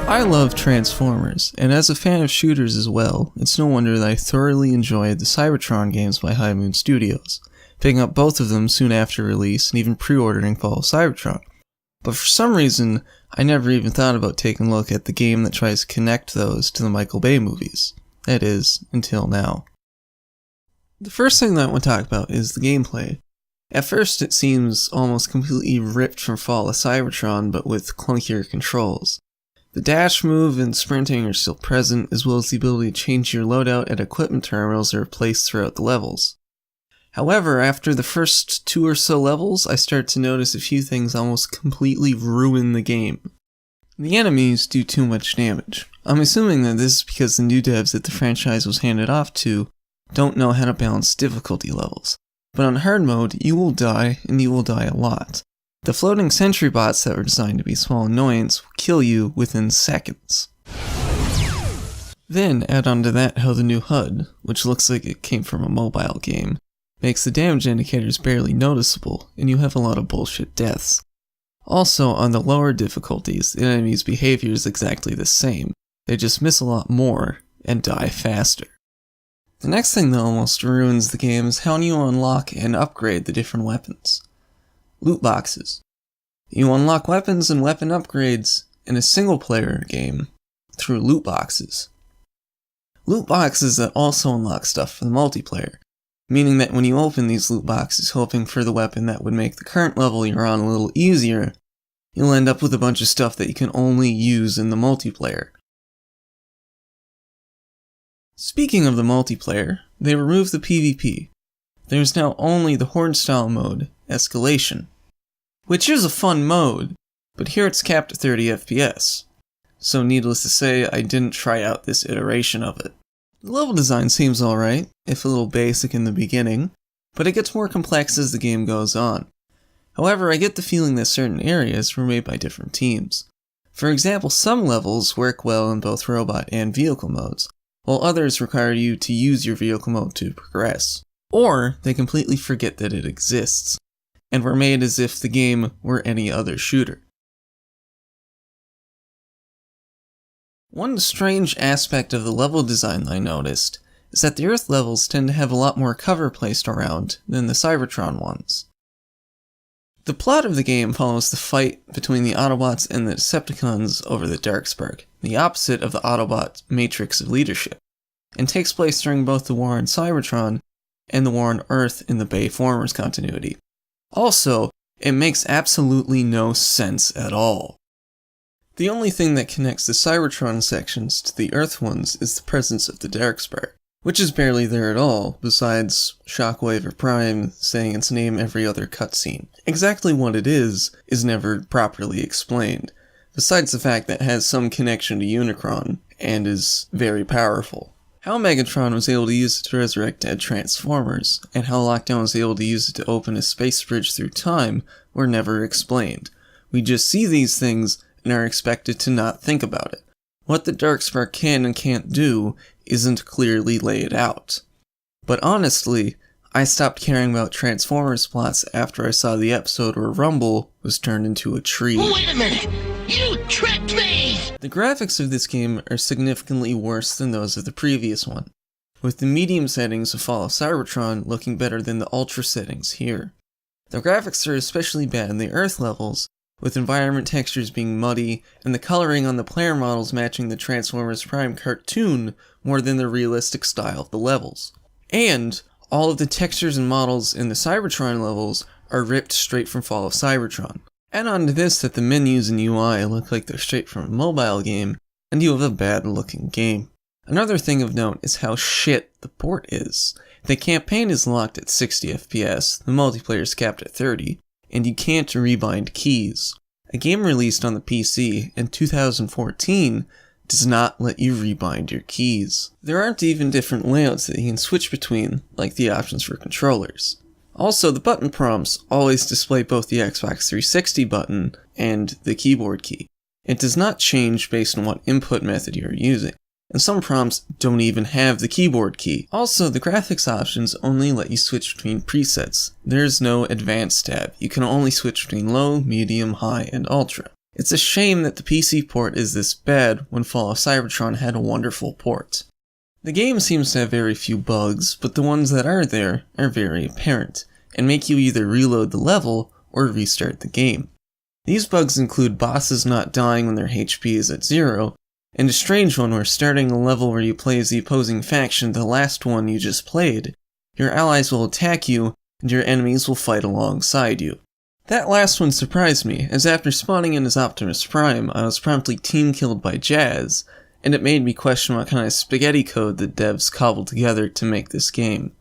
I love Transformers, and as a fan of shooters as well, it's no wonder that I thoroughly enjoyed the Cybertron games by High Moon Studios, picking up both of them soon after release and even pre-ordering Fall of Cybertron. But for some reason, I never even thought about taking a look at the game that tries to connect those to the Michael Bay movies. That is, until now. The first thing that I want to talk about is the gameplay. At first it seems almost completely ripped from Fall of Cybertron, but with clunkier controls. The dash move and sprinting are still present, as well as the ability to change your loadout at equipment terminals that are placed throughout the levels. However, after the first 2 or so levels, I start to notice a few things almost completely ruin the game. The enemies do too much damage. I'm assuming that this is because the new devs that the franchise was handed off to don't know how to balance difficulty levels. But on hard mode, you will die, and you will die a lot. The floating sentry bots that were designed to be a small annoyance will kill you within seconds. Then add on to that how the new HUD, which looks like it came from a mobile game, makes the damage indicators barely noticeable, and you have a lot of bullshit deaths. Also, on the lower difficulties, the enemy's behavior is exactly the same. They just miss a lot more, and die faster. The next thing that almost ruins the game is how you unlock and upgrade the different weapons. Loot boxes. You unlock weapons and weapon upgrades in a single-player game through loot boxes. Loot boxes that also unlock stuff for the multiplayer, meaning that when you open these loot boxes hoping for the weapon that would make the current level you're on a little easier, you'll end up with a bunch of stuff that you can only use in the multiplayer. Speaking of the multiplayer, they removed the PvP. There's now only the Horde-style mode, Escalation, which is a fun mode, but here it's capped at 30 FPS, so needless to say, I didn't try out this iteration of it. The level design seems alright, if a little basic in the beginning, but it gets more complex as the game goes on. However, I get the feeling that certain areas were made by different teams. For example, some levels work well in both robot and vehicle modes, while others require you to use your vehicle mode to progress. Or they completely forget that it exists, and were made as if the game were any other shooter. One strange aspect of the level design I noticed is that the Earth levels tend to have a lot more cover placed around than the Cybertron ones. The plot of the game follows the fight between the Autobots and the Decepticons over the Darkspark, the opposite of the Autobot matrix of leadership, and takes place during both the war on Cybertron and the war on Earth in the Bayformers continuity. Also, it makes absolutely no sense at all. The only thing that connects the Cybertron sections to the Earth ones is the presence of the Darkspark, which is barely there at all, besides Shockwave or Prime saying its name every other cutscene. Exactly what it is never properly explained, besides the fact that it has some connection to Unicron, and is very powerful. How Megatron was able to use it to resurrect dead Transformers, and how Lockdown was able to use it to open a space bridge through time, were never explained. We just see these things and are expected to not think about it. What the Darkspark can and can't do isn't clearly laid out. But honestly, I stopped caring about Transformers plots after I saw the episode where Rumble was turned into a tree. Wait a minute! You tricked me! The graphics of this game are significantly worse than those of the previous one, with the medium settings of Fall of Cybertron looking better than the ultra settings here. The graphics are especially bad in the Earth levels, with environment textures being muddy, and the coloring on the player models matching the Transformers Prime cartoon more than the realistic style of the levels. And all of the textures and models in the Cybertron levels are ripped straight from Fall of Cybertron. Add on to this that the menus and UI look like they're straight from a mobile game, and you have a bad looking game. Another thing of note is how shit the port is. The campaign is locked at 60 FPS, the multiplayer is capped at 30, and you can't rebind keys. A game released on the PC in 2014 does not let you rebind your keys. There aren't even different layouts that you can switch between, like the options for controllers. Also, the button prompts always display both the Xbox 360 button and the keyboard key. It does not change based on what input method you are using, and some prompts don't even have the keyboard key. Also, the graphics options only let you switch between presets. There's no advanced tab. You can only switch between low, medium, high, and ultra. It's a shame that the PC port is this bad when Fall of Cybertron had a wonderful port. The game seems to have very few bugs, but the ones that are there are very apparent, and make you either reload the level or restart the game. These bugs include bosses not dying when their HP is at 0, and a strange one where starting a level where you play as the opposing faction to the last one you just played, your allies will attack you and your enemies will fight alongside you. That last one surprised me, as after spawning in as Optimus Prime, I was promptly team-killed by Jazz, and it made me question what kind of spaghetti code the devs cobbled together to make this game.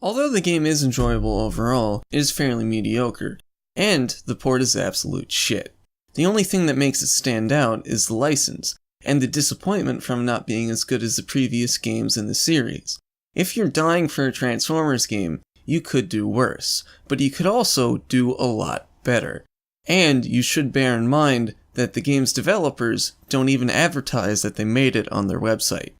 Although the game is enjoyable overall, it is fairly mediocre, and the port is absolute shit. The only thing that makes it stand out is the license, and the disappointment from not being as good as the previous games in the series. If you're dying for a Transformers game, you could do worse, but you could also do a lot better. And you should bear in mind that the game's developers don't even advertise that they made it on their website.